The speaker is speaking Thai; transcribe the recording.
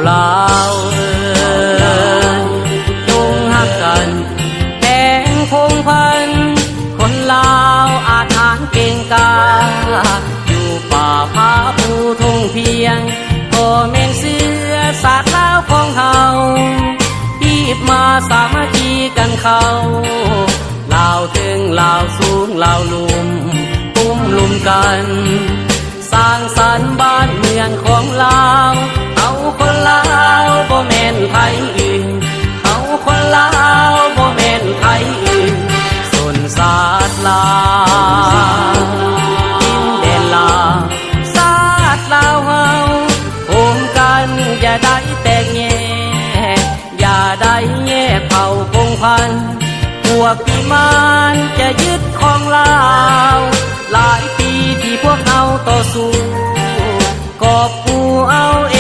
ลาวจงหักกันแดงคงพันคนลาวอาถรรพ์เก่งกาอยู่ป่าผาภูทุ่งเพียงก็เมนเสื้อสาดลาวของเฮาฮีบมาสามัคคีกันเขาลาวถึงลาวสูงลาวลุมตุ้มลุมกันสร้างสรรค์บ้านเมืองของลาวเอาคนลาวบ่แม่นไผอื่นเขาคนลาวบ่แม่นไผอื่นส่วนศาสตร์ลาวดินแดนลาวศาสตร์ลาวเฮาโฮมกันอย่าได้แตกแยกอย่าได้แยกเผ่าพงพันธุ์พวกปีมารจะยึดของลาวหลายปีที่พวกเราต่อสู้กอบกู้เอาเอ